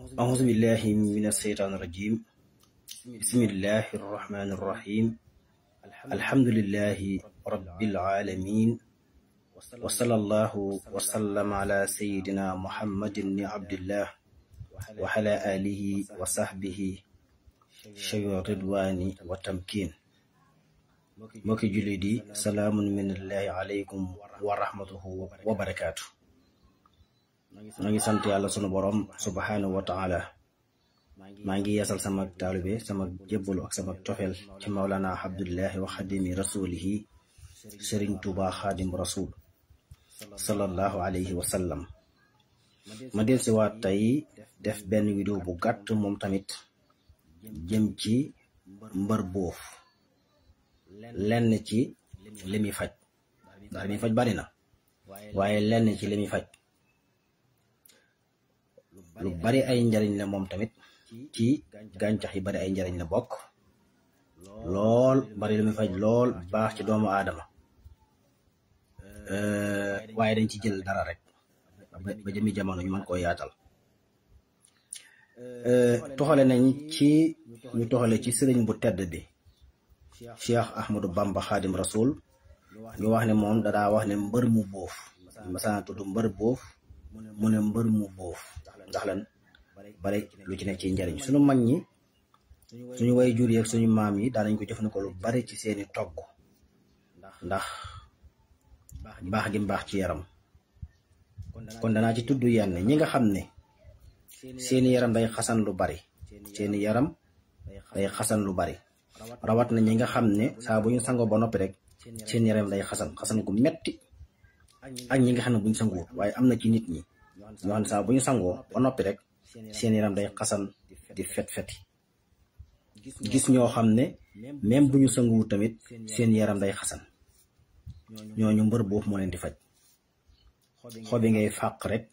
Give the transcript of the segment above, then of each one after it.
أعوذ بالله من الشيطان الرجيم. بسم الله الرحمن الرحيم. الحمد لله رب العالمين، وصلى الله وسلم على سيدنا محمد بن عبد الله وعلى آله وصحبه شوي الرضوان والتمكين. mbokki jullit yi, salaamun minallahi aleykum wa rahmatuhu wa barakaatu. na ngi sant yàlla sunu borom subhanahu wa taala. maa ngi yeesal sama taalibe, sama jébbalu ak sama cofeel ci mawlana abdullahi wa xadimi rasulihi sëriñ tuuba xaadim rasul sallallahu alayhi wa sallam. ma del si waat tey def benn vidéo bu gàtt moom tamit jëm ci mbër boof, lenn ci li muy faj, ndax li muy faj bari na, waaye lenn ci li muy faj lu bari ay njariñ la. moom tamit ci gàncax yi bari ay njariñ la bokk lool, bari lu muy faj lool, baax ci doomu aadama. waaye dañ ci jël dara rek ba jëmi jamono ñu mën koo yaatal. toxale nañ ci ñu toxale ci sëriñ bu tedd bi Cheikh Ahmadou Bamba Xaadim Rasul, ñu wax ne moom dadaa wax ne mbër mu boof, masana tudd mbër boof, mu ne mbër mu boof ndax lan bari lu ci nekk ci njariñ. suñu mag ñi, suñu way jur yi ak suñu maam yi daanañ ko jëfandikoo lu bari ci seeni togg, ndax baax gi mbaax ci yaram. kon danaa ci tudd yenn ñi nga xam ne seeni yaram day xasan lu bari, seeni yaram day xasan lu bari, rawat na ñi nga xam ne saa bu ñu sangoo ba noppi rek seen yaram day xasan gu metti, ak ñi nga xam ne bu ñu sanguwut. waaye am na ci nit ñi ñoo xam ne saa bu ñu sangoo ba noppi rek seen yaram day xasan di fet-feti. gis ñoo xam ne même bu ñu sanguwut tamit seen yaram day xasan. ñooñu mbër boobu moo leen di faj. xobi ngay fàq rek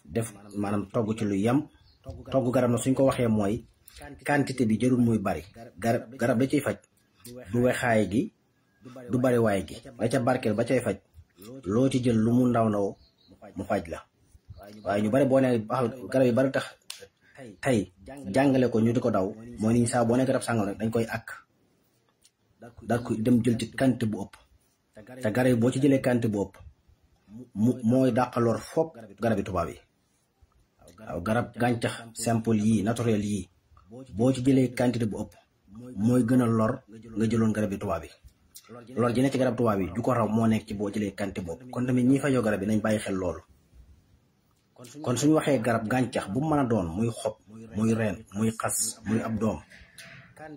def maanaam togg ci lu yam. togg garab na suñ ko waxee mooy quantité bi jarul muy bari. garab da ciy faj du wexaay gi, du bari waay gi, ba ca barkeel ba cay faj loo ci jël lu mu ndaw ndaw mu faj la. waaye ñu bari boo ne baxal garab yi bari tax tey jàngale ko ñu di ko daw, mooy niñ saa boo ne garab sàngam rek dañ koy àkk daal ko dem jël ci quantité bu ëpp. te garab yi boo ci jëlee quantité bu ëpp mooy dàqaloor fopp garab yi tubaab yi. waaw garab gàncax simple yii naturel yii boo ci jëlee quantité bu ëpp mooy gën a lor nga jëloon garab yi tubaab yi. lor ji nekk ci garab tubaab yi ju ko raw moo nekk ci boo jëlee quantité bu ëpp. kon tamit ñi fajoo garab yi nañ bàyyi xel loolu. kon suñu waxee garab gàncax bu mën a doon, muy xob, muy reen, muy xas, muy ab doom,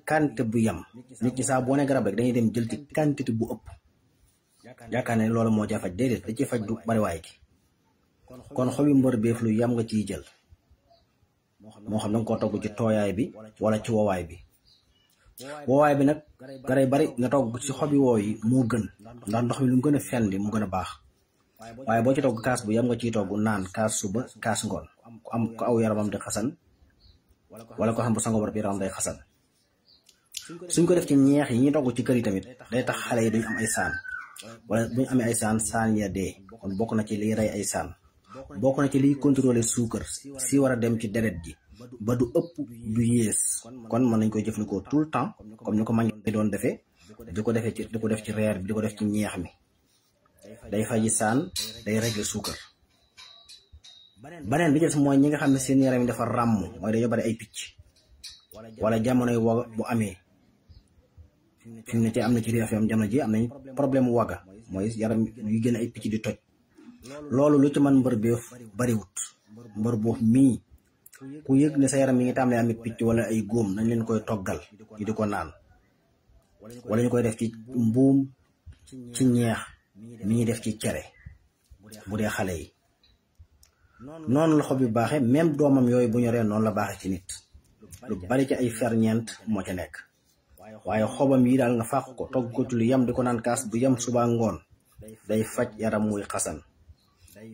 quantité bu yem. nit ñi saa boo ne garab rek dañuy dem jël ci quantité bu ëpp, yaakaar ne loolu moo ca faj. déedéet, da ciy faj du bariwaay gi. kon xobi mbër beef lu yam nga ciy jël, moo xam danga koo togg ci tooyaay bi wala ci wowaay bi. wowaay bi nag garab bari nga togg ci xobi woow yi moo gën, ndax ndox mi lu mu gën a fendi mu gën a baax. waaye boo ci togg kaas bu yam nga ciy togg naan kaas suba kaas ngoon, ku aw yaramam di xasan wala ko xam bu sangoo barab yaramam day xasan. suñ ko def ci ñeex yi ñuy togg ci kër yi tamit day tax xale yi duñ am ay saan, wala buñ amee ay saan ya dee. kon bokk na ci liy rey ay saan, bokk na ci liy contrôler suukar si war a dem ci deret ji ba du ëpp du yées. kon mën nañ koy jëfandikoo tout le temps comme ni ko mag ñi doon defee, di ko def ci reer bi, di ko def ci ñeex mi. day faji saan, day régler suukar. beneen bi ci des mooy ñi nga xam ne seen yaram yi dafa ràmm, mooy dañoo bari ay picc wala jamonoy waga bu amee. fi mu ne ci am na ci réew am jamono ji am nañ problème waga, mooy yaram yu gën ay picc di toj. loolu lu ci mën mbër beef bariwut. mbër boofu mii ku yëg ne sa yaram yi ngi tàmbalee amit picc wala ay góom, nañ leen koy toggal ñu di ko naan, wala ñu koy def ci mbuum, ci ñeex mi ñuy def ci cere bu dee xale yi. noonu la xob bi baaxe, même doomam yooyu bu ñoree noonu la baaxe ci nit. lu bari ci ay ferñeent moo ca nekk. waaye xobam yi daal nga fàq ko togg ko ci lu yam di ko naan kaas bu yam suba ngoon, day faj yaram muy xasan,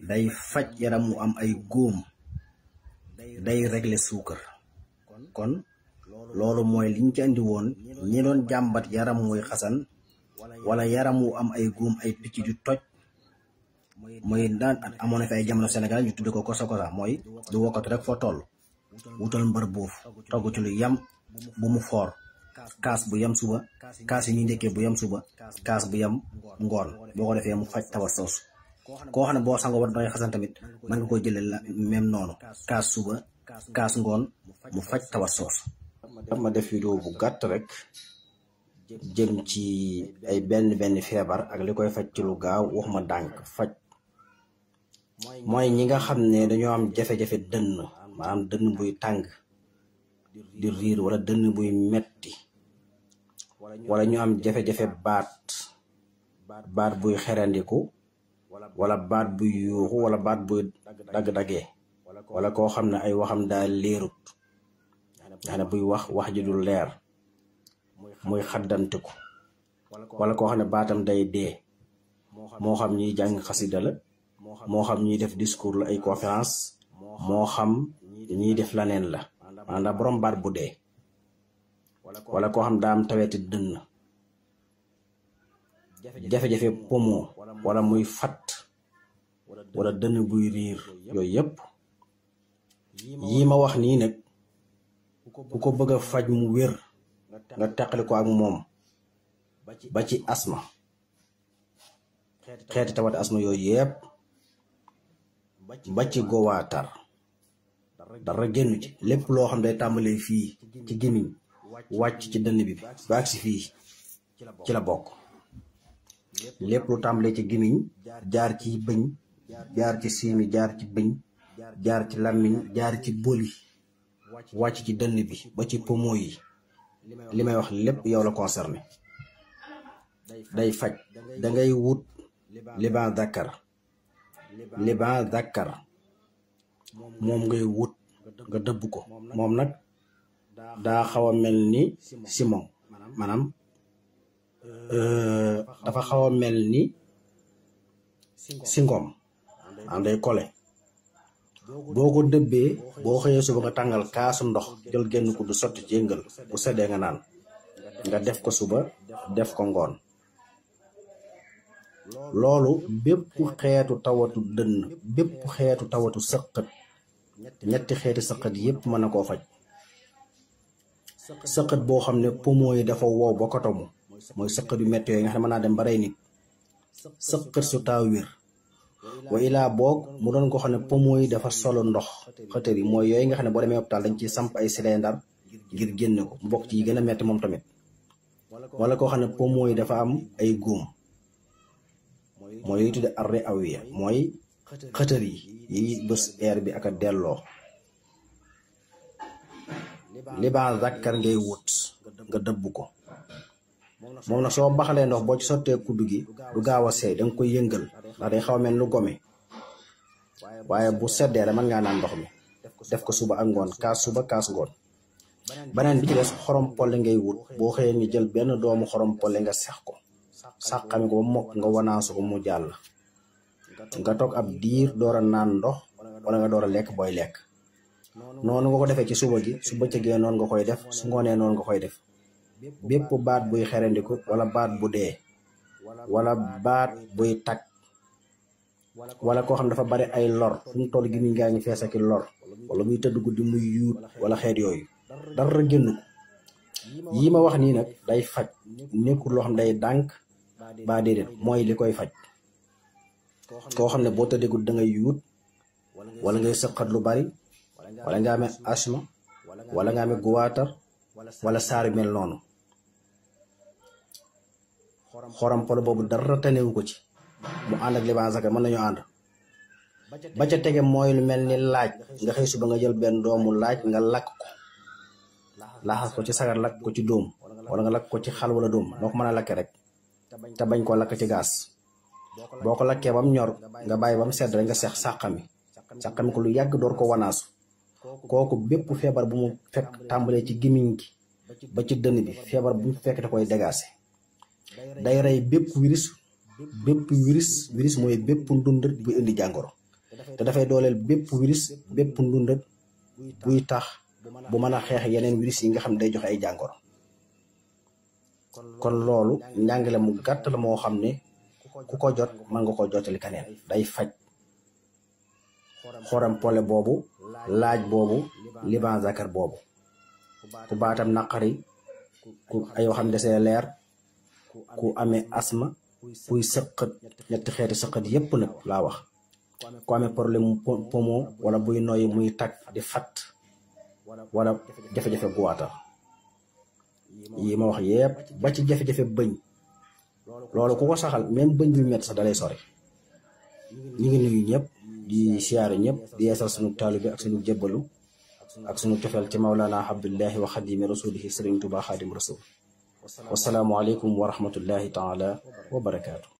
day faj yaram mu am ay góom, day régler suukar. kon loolu mooy liñ ci andi woon. ñi doon jàmbat yaram muy xasan wala yaram wu am ay góom, ay picc di toj, mooy daan amoon na fi ay jamono Sénégal ñu tudde ko kosa mooy du wokkatu rek foo toll wutal mbër boof togg ci lu yam bu mu foor kaas bu yam suba kaas yi ñuy ndekkee bu yam suba kaas bu yam ngoon boo ko defee mu faj tawat soosu koo xam ne boo sangoo war dangay xasan tamit mën nga koo jëlee la même noonu kaas suba kaas ngoon mu faj tawat soosu. ma def vidéo bu gàtt rek jëm ci ay benn feebar ak li koy faj ci lu gaaw wax ma dànk faj mooy ñi nga xam ne dañoo am jafe-jafe dënn maanaam dënn buy tàng di riir wala dënn buy metti wala ñu am jafe-jafe baat buy xerandiku wala baat buy yuuxu wala baat buy dagg-daggee wala koo xam ne ay waxam daal leerut nga xam ne buy wax ji du leer muy xaddantiku wala koo xam ne baatam day dee moo xam ñuy jàng xasida la moo xam ñuy def discours la ay conférence moo xam ñuy def laneen la maanaam borom baat bu dee wala koo xam daa am taweti dënn jafe-jafe poumon wala muy fat wala dënn buy riir yooyu yëpp yii ma wax nii nag ku ko bëgg a faj mu wér nga teqali ko ak moom ba ci asma xeeti tawat asma yooyu yëpp ba ci gowaatar dara génn ci lépp loo xam day tàmbalee fii ci gémmiñ wàcc ci dënn bi ba agsi fii ci la bokk lépp lu tàmbalee ci gémmiñ jaar ci bëñ jaar ci siimi jaar ci bëñ jaar ci làmmiñ jaar ci boli wàcc ci dënn bi ba ci poumon yi li may wax lépp yow la concerné day faj dangay wut liban dakar moom ngay wut nga dëbb ko moom nag daa xaw a mel ni simon maanaam dafa xaw a mel ni singom am day kole boo ko dëbbee boo xëyee suba nga tàngal kaasu ndox jël genn ko du sotti ci yëngal bu seddee nga naan nga def ko suba def ko ngoon loolu bépp xeetu tawatu dënn bépp xeetu tawatu sëqët ñetti xeeti sëqët yépp mën na koo faj sëqët boo xam ne poumon yi dafa wow ba kotomu mooy sëqët yu metti yooyu nga xam ne mën naa dem ba rey nit sëqët su taaw wér wa ilaa boog mu doon ko xam ne poumon yi dafa solo ndox xëtër yi mooy yooyu nga xam ne boo demee hôpital dañ ci samp ay cylindre ngir génne ko mbokk ci yi gën a metti moom tamit wala koo xam ne poumon yi dafa am ay góom mooy yooyu tudde arrêt awiya mooy xëtër yi bës air bi ak a delloo liban zakkar ngay wut nga dëbb ko moom nag soo baxalee ndox boo ci sottee kuddu gi du gaaw a seey danga koy yëngal ndax day xaw a mel lu gome waaye bu seddee rek mën ngaa naan ndox mi def ko suba ak ngoon kaas suba kaas ngoon beneen bi ci des xorom polle ngay wut boo xëyee nga jël benn doomu xorom polle nga sex ko sàqami ko ba mokk nga wanaasu ko mu jàll nga toog ab diir door a naan ndox wala nga door a lekk booy lekk noonu nga ko defee ci suba gi su bëccëgee noonu nga koy def su ngoonee noonu nga koy def bépp baat buy xerandiku wala baat bu dee wala baat buy tag wala koo xam dafa bari ay lor fu mu toll gi mi ngaa ngi fees ak lor wala muy tëdd guddi muy yuut wala xeet yooyu dara génn ko yii ma wax nii nag day faj nekkul loo xam day dànk ba déedéet mooy li koy faj koo xam ne boo tëddee guddi da ngay yuut wala ngay sëqat lu bari wala nga amee asma wala nga amee guwaatar wala saari mel noonu xorom polo boobu dara tanewu ko ci mu ànd ak liban zakar mën nañu ànd ba ca tege mooy lu mel ni laaj nga xëy suba nga jël benn doomu laaj nga lakk ko laxas ko ci sagar lakk ko ci dóom wala nga lakk ko ci xal wala dóom noo ko mën a lakke rek te bañ koo lakk ci gaas boo ko lakkee ba mu ñor nga bàyyi ba mu sedd rek nga seex sàqami ko lu yàgg door ko wanaasu kooku bépp feebar bu mu fekk tàmbalee ci gémmiñ gi ba ci dënn bi feebar bu mu fekk da koy dégaase day rey bépp virus mooy bépp ndundat buy indi jàngoro te dafay dooleel bépp virus bépp ndundat buy tax bu mën a xeex yeneen virus yi nga xam ne day joxe ay jàngoro kon loolu njàngale mu gàtt la moo xam ne ku ko jot mën nga ko jotali keneen day faj xoram pole boobu laaj boobu liban zakar boobu ku baatam naqari ku ay waxam desee leer ku amee asma kuy sëqat ñetti xeeti sëqat yépp nag laa wax ku amee problème poumon wala buy noyyi muy tag di fat wala jafe-jafe guwaata yi ma wax yépp ba ci jafe-jafe bëñ loolu ku ko saxal même bëñ bi metti sax dalay sori ñi ngi nuyu ñëpp di siyaare ñëpp di yeesal sunu taalibe ak sunu jébbalu ak sunu cofeel ci mawlana abdullahi wa xadimi rasulihi sëriñ Tuubaa xaadim rasul wasalaamu aleykum wa rahmatullahi taala wa barakaatu